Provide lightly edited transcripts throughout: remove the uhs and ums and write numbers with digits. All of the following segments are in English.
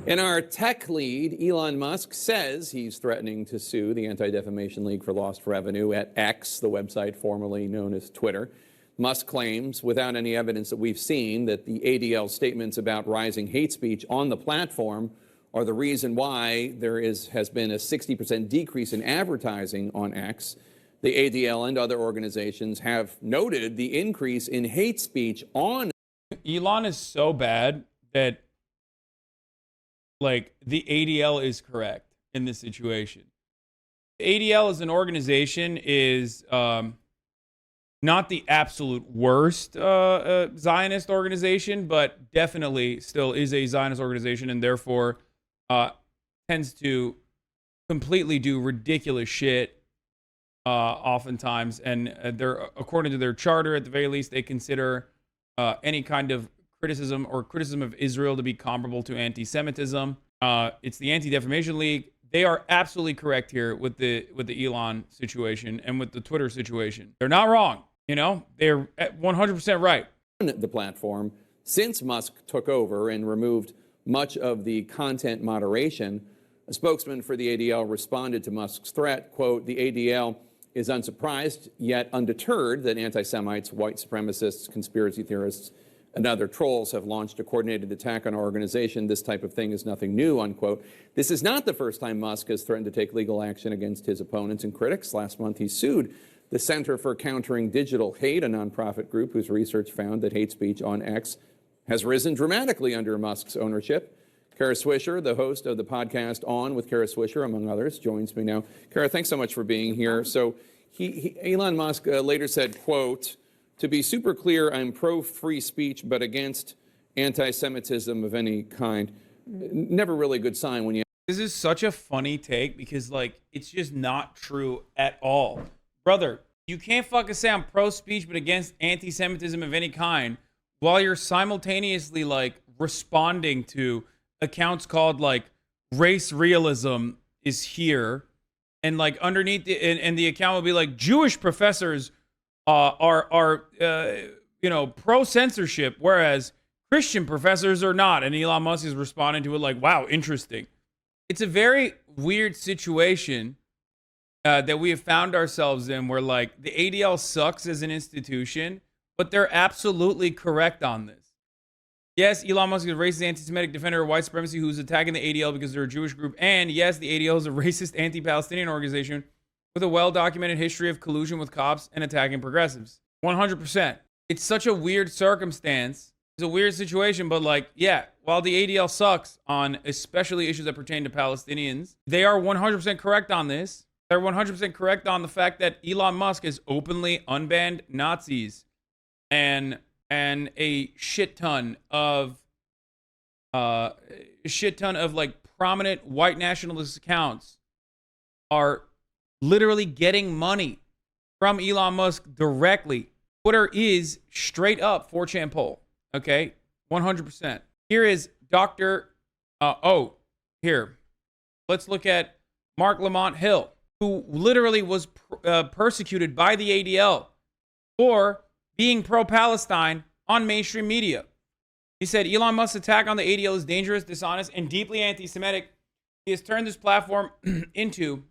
In our tech lead, Elon Musk says he's threatening to sue the Anti-Defamation League for lost revenue at X, the website formerly known as Twitter. Musk claims, without any evidence that we've seen, that the ADL statements about rising hate speech on the platform are the reason why there has been a 60% decrease in advertising on X. The ADL and other organizations have noted the increase in hate speech on. Elon is so bad that, like, the ADL is correct in this situation. The ADL as an organization is not the absolute worst Zionist organization, but definitely still is a Zionist organization, and therefore tends to completely do ridiculous shit oftentimes. And they're, according to their charter, at the very least, they consider any kind of criticism of Israel to be comparable to anti-Semitism. It's the Anti-Defamation League. They are absolutely correct here with the Elon situation and with the Twitter situation. They're not wrong. You know, they're 100% right. The platform, since Musk took over and removed much of the content moderation, a spokesman for the ADL responded to Musk's threat, quote, "The ADL is unsurprised yet undeterred that anti-Semites, white supremacists, conspiracy theorists, and other trolls have launched a coordinated attack on our organization. This type of thing is nothing new," unquote. This is not the first time Musk has threatened to take legal action against his opponents and critics. Last month, he sued the Center for Countering Digital Hate, a nonprofit group whose research found that hate speech on X has risen dramatically under Musk's ownership. Kara Swisher, the host of the podcast On with Kara Swisher, among others, joins me now. Kara, thanks so much for being here. So Elon Musk later said, quote, "To be super clear, I'm pro-free speech, but against anti-Semitism of any kind." Never really a good sign when you... This is such a funny take because, like, it's just not true at all. Brother, you can't fucking say I'm pro-speech but against anti-Semitism of any kind while you're simultaneously, like, responding to accounts called, like, race realism is here, and, like, underneath the, and the account will be like, Jewish professors are pro-censorship, whereas Christian professors are not. And Elon Musk is responding to it like, wow, interesting. It's a very weird situation that we have found ourselves in where, like, the ADL sucks as an institution, but they're absolutely correct on this. Yes, Elon Musk is a racist anti-Semitic defender of white supremacy who's attacking the ADL because they're a Jewish group. And yes, the ADL is a racist anti-Palestinian organization with a well-documented history of collusion with cops and attacking progressives. 100%. It's such a weird circumstance. It's a weird situation, but, like, yeah, while the ADL sucks on especially issues that pertain to Palestinians, they are 100% correct on this. They're 100% correct on the fact that Elon Musk has openly unbanned Nazis and a shit ton of like prominent white nationalist accounts are literally getting money from Elon Musk directly. Twitter is straight up 4chan poll. Okay, 100%. Here is Dr. Here. Let's look at Mark Lamont Hill, who literally was persecuted by the ADL for being pro-Palestine on mainstream media. He said, Elon Musk's attack on the ADL is dangerous, dishonest, and deeply anti-Semitic. He has turned this platform into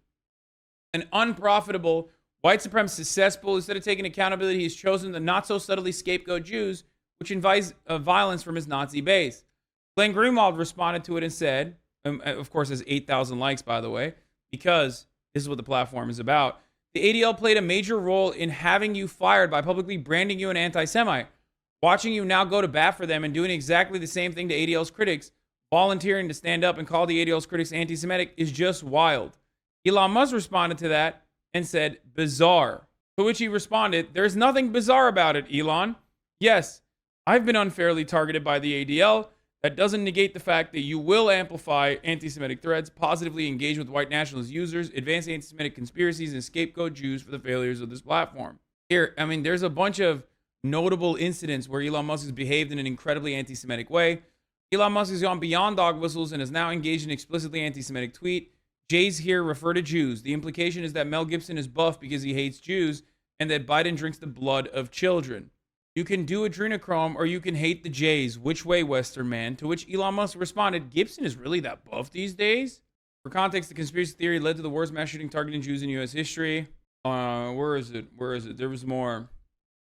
an unprofitable white supremacist cesspool. Instead of taking accountability, he's chosen to not so subtly scapegoat Jews, which invites violence from his Nazi base. Glenn Greenwald responded to it and said, of course, has 8,000 likes, by the way, because this is what the platform is about. The ADL played a major role in having you fired by publicly branding you an anti-Semite. Watching you now go to bat for them and doing exactly the same thing to ADL's critics, volunteering to stand up and call the ADL's critics anti-Semitic, is just wild. Elon Musk responded to that and said, bizarre. To which he responded, there's nothing bizarre about it, Elon. Yes, I've been unfairly targeted by the ADL. That doesn't negate the fact that you will amplify anti-Semitic threats, positively engage with white nationalist users, advance anti-Semitic conspiracies, and scapegoat Jews for the failures of this platform. Here, I mean, there's a bunch of notable incidents where Elon Musk has behaved in an incredibly anti-Semitic way. Elon Musk has gone beyond dog whistles and is now engaged in explicitly anti-Semitic tweet. Jays here refer to Jews. The implication is that Mel Gibson is buff because he hates Jews and that Biden drinks the blood of children. You can do adrenochrome or you can hate the Jays. Which way, Western man? To which Elon Musk responded, Gibson is really that buff these days? For context, the conspiracy theory led to the worst mass shooting targeting Jews in U.S. history. Where is it? There was more.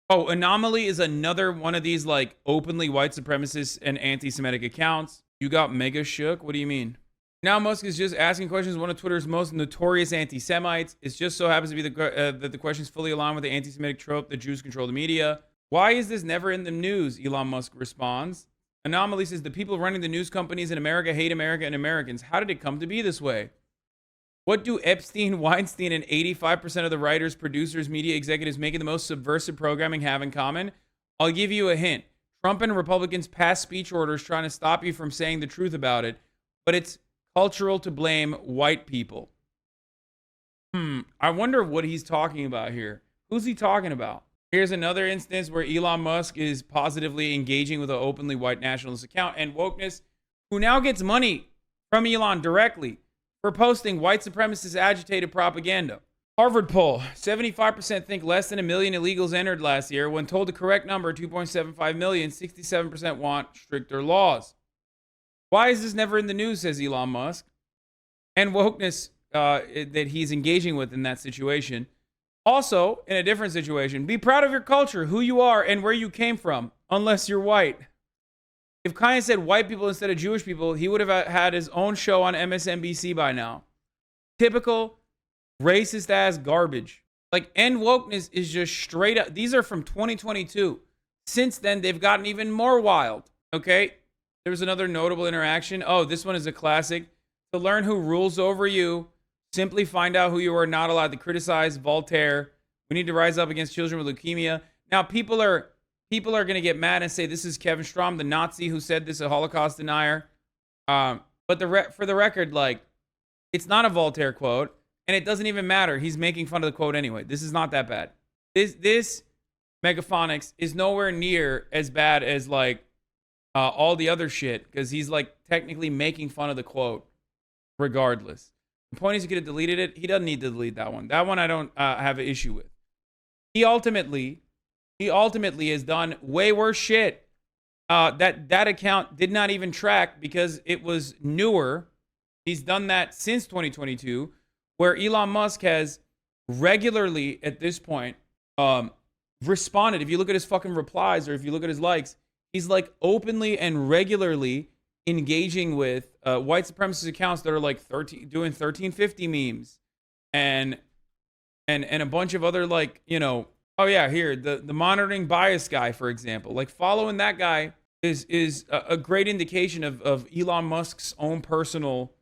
Oh, Anomaly is another one of these like openly white supremacist and anti-Semitic accounts. You got mega shook? What do you mean? Now Musk is just asking questions. One of Twitter's most notorious anti-Semites. It just so happens to be that the questions fully align with the anti-Semitic trope that Jews control the media. Why is this never in the news? Elon Musk responds. Anomaly says the people running the news companies in America hate America and Americans. How did it come to be this way? What do Epstein, Weinstein, and 85% of the writers, producers, media executives making the most subversive programming have in common? I'll give you a hint. Trump and Republicans pass speech orders trying to stop you from saying the truth about it, but it's cultural to blame white people. I wonder what he's talking about here. Who's he talking about? Here's another instance where Elon Musk is positively engaging with an openly white nationalist account and wokeness, who now gets money from Elon directly for posting white supremacist agitated propaganda. Harvard poll, 75% think less than 1 million illegals entered last year. When told the correct number, 2.75 million, 67% want stricter laws. Why is this never in the news, says Elon Musk? And wokeness that he's engaging with in that situation. Also, in a different situation, be proud of your culture, who you are, and where you came from, unless you're white. If Kanye said white people instead of Jewish people, he would have had his own show on MSNBC by now. Typical racist ass garbage. Like, end wokeness is just straight up. These are from 2022. Since then, they've gotten even more wild. Okay? There was another notable interaction. Oh, this one is a classic. To learn who rules over you, simply find out who you are not allowed to criticize. Voltaire. We need to rise up against children with leukemia. Now, people are going to get mad and say this is Kevin Strom, the Nazi who said this, a Holocaust denier. But for the record, like, it's not a Voltaire quote, and it doesn't even matter. He's making fun of the quote anyway. This is not that bad. This Megaphonics is nowhere near as bad as like all the other shit, because he's like technically making fun of the quote regardless. The point is he could have deleted it. He doesn't need to delete that one. That one I don't have an issue with. He ultimately has done way worse shit. That account did not even track because it was newer. He's done that since 2022, where Elon Musk has regularly at this point responded. If you look at his fucking replies or if you look at his likes, he's like openly and regularly engaging with white supremacist accounts that are like doing 1350 memes and a bunch of other like, you know, oh yeah, here, the monitoring bias guy, for example. Like following that guy is a great indication of Elon Musk's own personal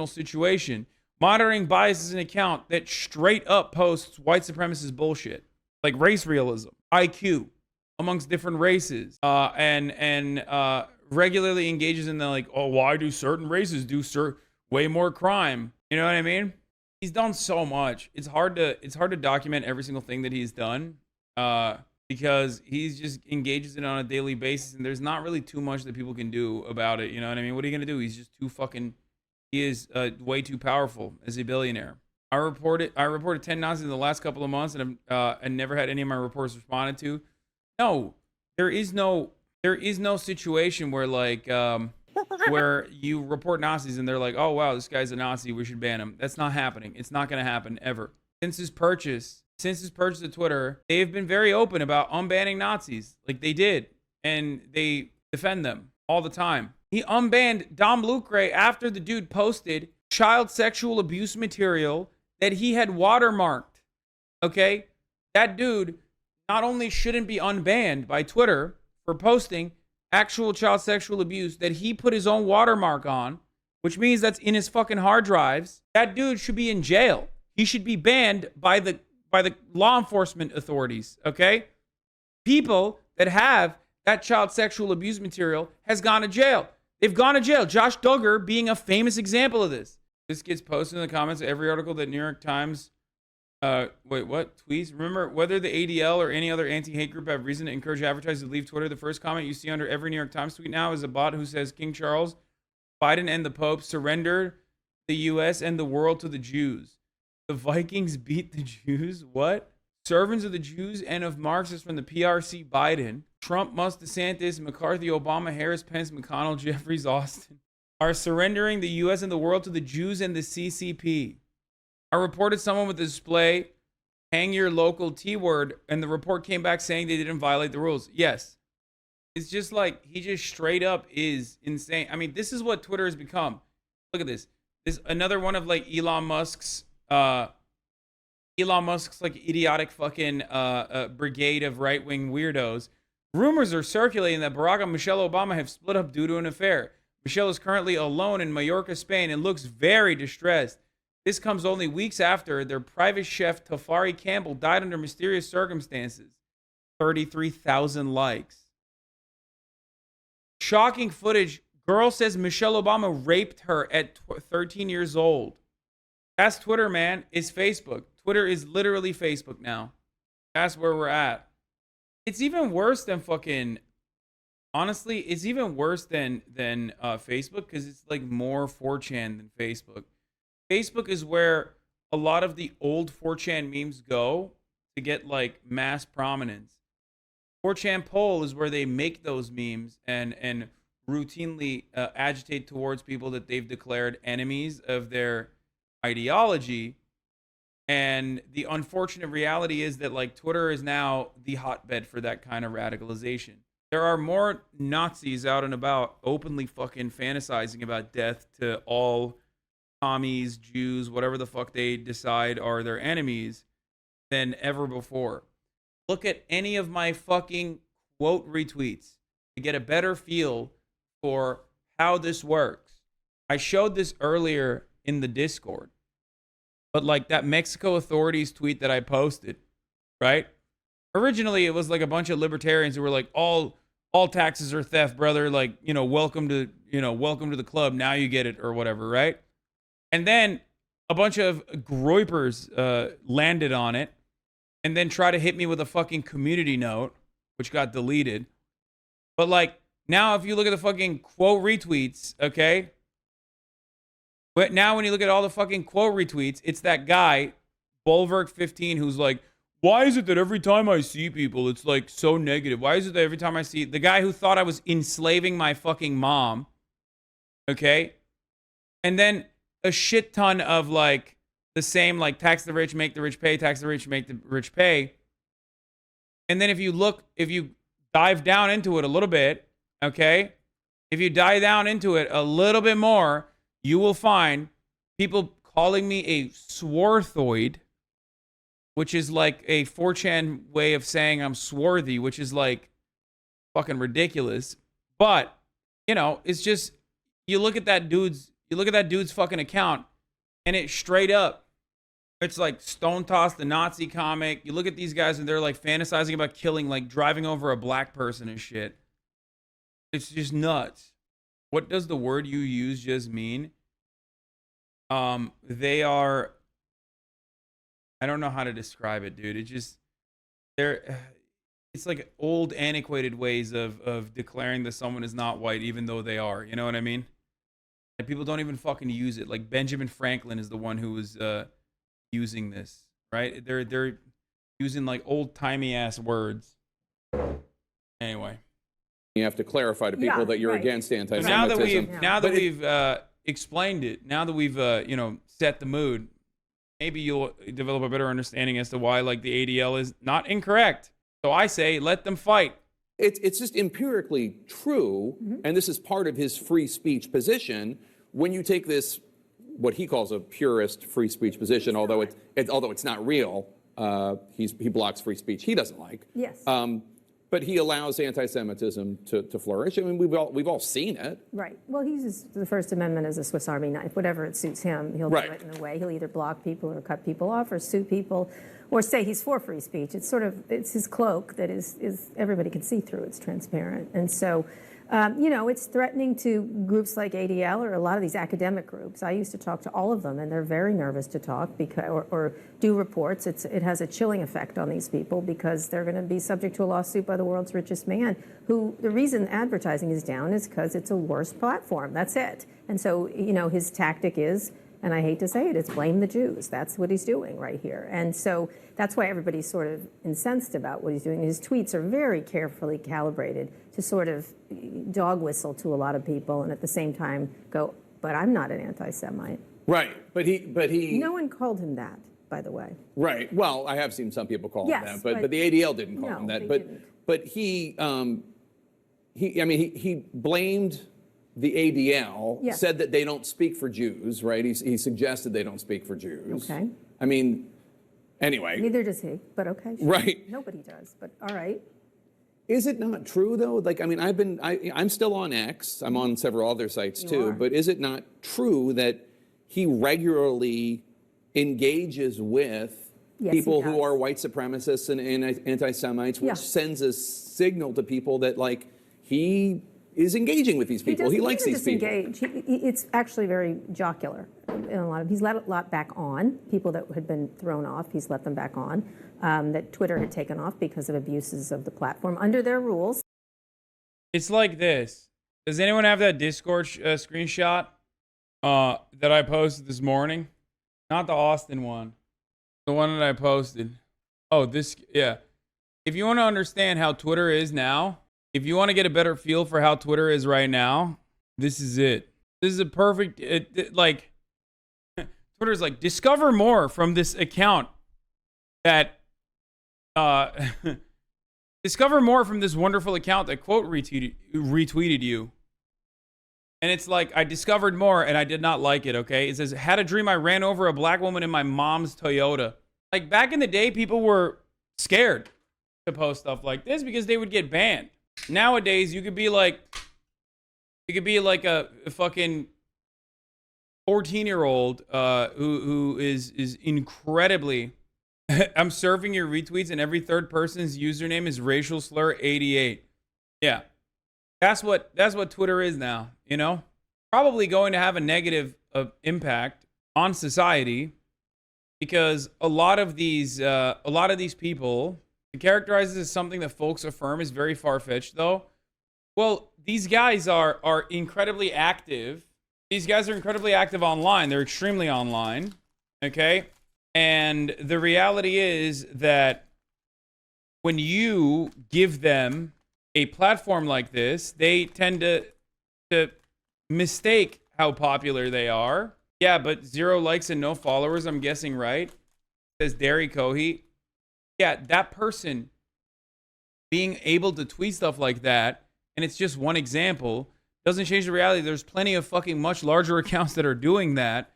situation. Monitoring bias is an account that straight up posts white supremacist bullshit, like race realism, IQ amongst different races, and regularly engages in the like, oh, why do certain races do way more crime? You know what I mean? He's done so much. It's hard to document every single thing that he's done, because he's just engages in it on a daily basis, and there's not really too much that people can do about it. You know what I mean? What are you gonna do? He's just too fucking. He is way too powerful as a billionaire. I reported 10 Nazis in the last couple of months, and never had any of my reports responded to. No, there is no situation where like where you report Nazis and they're like, oh wow, this guy's a Nazi, we should ban him. That's not happening. It's not going to happen ever. Since his purchase of Twitter, they've been very open about unbanning Nazis. Like they did, and they defend them all the time. He unbanned Dom Lucre after the dude posted child sexual abuse material that he had watermarked. Okay, that dude not only shouldn't be unbanned by Twitter for posting actual child sexual abuse that he put his own watermark on, which means that's in his fucking hard drives. That dude should be in jail. He should be banned by the law enforcement authorities, okay? People that have that child sexual abuse material has gone to jail. They've gone to jail. Josh Duggar being a famous example of this. This gets posted in the comments of every article that New York Times tweets. Remember, whether the ADL or any other anti-hate group have reason to encourage advertisers to leave Twitter, the first comment you see under every New York Times tweet now is a bot who says King Charles, Biden and the Pope surrender the U.S. and the world to the Jews. The Vikings beat the Jews? What? servants of the Jews and of Marxists from the PRC Biden, Trump, Musk, DeSantis, McCarthy, Obama, Harris, Pence, McConnell, Jeffries, Austin, are surrendering the U.S. and the world to the Jews and the CCP. I reported someone with a display, hang your local T-word, and the report came back saying they didn't violate the rules. Yes. It's just like, he just straight up is insane. I mean, this is what Twitter has become. Look at this. This another one of like Elon Musk's like idiotic fucking brigade of right-wing weirdos. Rumors are circulating that Barack and Michelle Obama have split up due to an affair. Michelle is currently alone in Mallorca, Spain, and looks very distressed. This comes only weeks after their private chef, Tafari Campbell, died under mysterious circumstances. 33,000 likes. Shocking footage. Girl says Michelle Obama raped her at 13 years old. That's Twitter, man. It's Facebook. Twitter is literally Facebook now. That's where we're at. It's even worse than fucking... Honestly, it's even worse than Facebook because it's like more 4chan than Facebook. Facebook is where a lot of the old 4chan memes go to get like mass prominence. 4chan poll is where they make those memes and routinely agitate towards people that they've declared enemies of their ideology. And the unfortunate reality is that like Twitter is now the hotbed for that kind of radicalization. There are more Nazis out and about openly fucking fantasizing about death to all commies, Jews, whatever the fuck they decide are their enemies than ever before. Look at any of my fucking quote retweets to get a better feel for how this works. I showed this earlier in the Discord, but like that Mexico authorities tweet that I posted, right? Originally, it was like a bunch of libertarians who were like, all taxes are theft, brother. Like, welcome to the club. Now you get it or whatever, right? And then a bunch of groypers landed on it and then try to hit me with a fucking community note, which got deleted. But like, now if you look at the fucking quote retweets, okay? But now when you look at all the fucking quote retweets, it's that guy, Bulwark15, who's like, why is it that every time I see people, it's like so negative? Why is it that every time I see the guy who thought I was enslaving my fucking mom, okay? And then a shit ton of like the same, like tax the rich, make the rich pay, tax the rich, make the rich pay. And then if you dive down into it a little bit, okay? If you dive down into it a little bit more, you will find people calling me a swarthoid, which is like a 4chan way of saying I'm swarthy, which is like fucking ridiculous. But, it's just, you look at that dude's fucking account and it's straight up. It's like Stone Toss, the Nazi comic. You look at these guys and they're like fantasizing about killing, like driving over a black person and shit. It's just nuts. What does the word you use just mean? They are, I don't know how to describe it, dude. It's like old antiquated ways of declaring that someone is not white even though they are. You know what I mean? Like people don't even fucking use it. Like Benjamin Franklin is the one who was using this, right? They're using like old-timey ass words. Anyway. You have to clarify to people that you're against anti-Semitism. Now that we've explained it, now that we've set the mood, maybe you'll develop a better understanding as to why like the ADL is not incorrect. So I say, let them fight. It's just empirically true, and this is part of his free speech position. When you take this, what he calls a purist free speech position, although it's not real, he blocks free speech he doesn't like. Yes. But he allows anti-Semitism to flourish. I mean, we've all seen it. Right. Well, he uses the First Amendment as a Swiss Army knife. Whatever it suits him, he'll do it in a way. He'll either block people or cut people off or sue people or say he's for free speech. It's his cloak that is everybody can see through. It's transparent. And so, it's threatening to groups like ADL or a lot of these academic groups. I used to talk to all of them, and they're very nervous to talk or do reports. It has a chilling effect on these people because they're going to be subject to a lawsuit by the world's richest man, who the reason advertising is down is because it's a worse platform. That's it. And so, his tactic is, And I hate to say it, it's blame the Jews. That's what he's doing right here. And so that's why everybody's sort of incensed about what he's doing. His tweets are very carefully calibrated to sort of dog whistle to a lot of people and at the same time go, but I'm not an anti-Semite. Right, but he. No one called him that, by the way. Right. Well, I have seen some people call him that, but the ADL didn't call him that. they But didn't. but he blamed the ADL, Yeah. said that they don't speak for Jews, right? He suggested they don't speak for Jews. Okay. I mean, anyway. Neither does he, but okay. Sure. Right. Nobody does, but all right. Is it not true though? Like, I mean, I'm still on X. I'm on several other sites You too. are. But is it not true that he regularly engages with Yes, he people who does. are white supremacists and anti-Semites, which Yeah. sends a signal to people that like he is engaging with these people. He likes these people. Engage. It's actually very jocular. In a lot of, he's let a lot back on. People that had been thrown off, he's let them back on. That Twitter had taken off because of abuses of the platform under their rules. It's like this. Does anyone have that Discord screenshot that I posted this morning? Not the Austin one. The one that I posted. Oh, this, yeah. If you want to understand how Twitter is now, if you want to get a better feel for how Twitter is right now, this is it. This is a perfect, like, Twitter's like, discover more from this account that, discover more from this wonderful account that quote retweeted you. And it's like, I discovered more and I did not like it, okay? It says, had a dream I ran over a black woman in my mom's Toyota. Like, back in the day, people were scared to post stuff like this because they would get banned. Nowadays, you could be like a fucking 14-year-old who is incredibly... I'm surfing your retweets and every third person's username is racial slur 88. Yeah. That's what Twitter is now, you know? Probably going to have a negative impact on society because a lot of these people, to characterize this as something that folks affirm is very far-fetched though. Well, these guys are incredibly active. These guys are incredibly active online. They're extremely online, okay? And the reality is that when you give them a platform like this, they tend to mistake how popular they are. Yeah, but 0 likes and no followers, I'm guessing, right? Says Derry Cohey. Yeah, that person being able to tweet stuff like that, and it's just one example, doesn't change the reality. There's plenty of fucking much larger accounts that are doing that.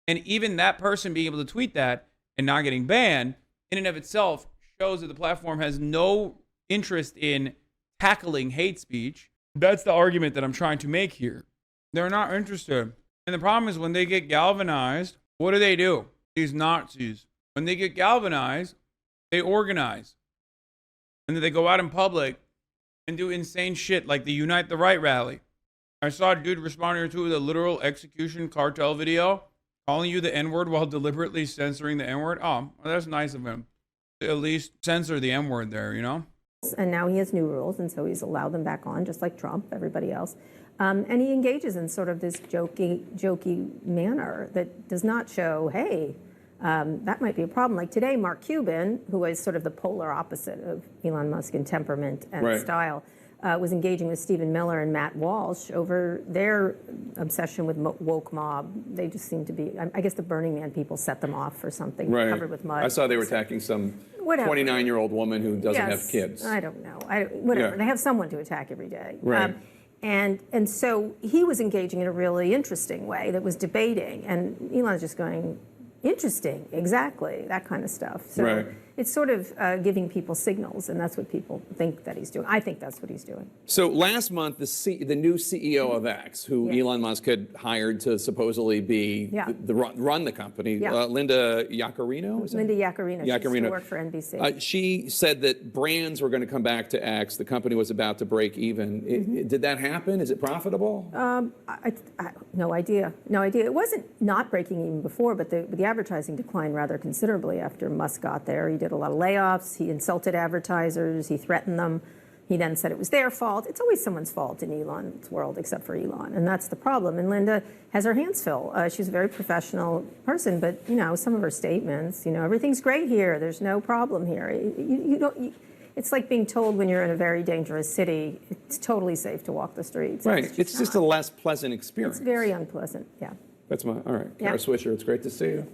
And even that person being able to tweet that and not getting banned in and of itself shows that the platform has no interest in tackling hate speech. That's the argument that I'm trying to make here. They're not interested. And the problem is when they get galvanized, what do? These Nazis. When they get galvanized, they organize. And then they go out in public and do insane shit like the Unite the Right rally. I saw a dude responding to the literal execution cartel video, calling you the N-word while deliberately censoring the N-word. Oh, well, that's nice of him. To at least censor the M-word there, you know? And now he has new rules, and so he's allowed them back on, just like Trump, everybody else. And he engages in sort of this jokey manner that does not show, hey, that might be a problem. Like today, Mark Cuban, who is sort of the polar opposite of Elon Musk in temperament and style, was engaging with Stephen Miller and Matt Walsh over their obsession with woke mob. They just seem to be, I guess the Burning Man people set them off for something covered with mud. I saw they were attacking some 29-year-old woman who doesn't have kids. I don't know. Whatever. They have someone to attack every day. Right. And so he was engaging in a really interesting way that was debating. And Elon's just going, interesting, exactly, that kind of stuff. So it's sort of giving people signals, and that's what people think that he's doing. I think that's what he's doing. So last month, the new CEO of X, who Elon Musk had hired to supposedly be run the company, Linda Yaccarino? Linda Yaccarino. She used to work for NBC. She said that brands were going to come back to X. The company was about to break even. Did that happen? Is it profitable? No idea. No idea. It wasn't not breaking even before, but the advertising declined rather considerably after Musk got there. He did a lot of layoffs. He insulted advertisers. He threatened them. He then said it was their fault. It's always someone's fault in Elon's world, except for Elon, and that's the problem. And Linda has her hands full. She's a very professional person, but some of her statements, everything's great here. There's no problem here. It's like being told when you're in a very dangerous city, it's totally safe to walk the streets. Right. It's just a less pleasant experience. It's very unpleasant. Yeah. That's all right. Yeah. Kara Swisher, it's great to see you.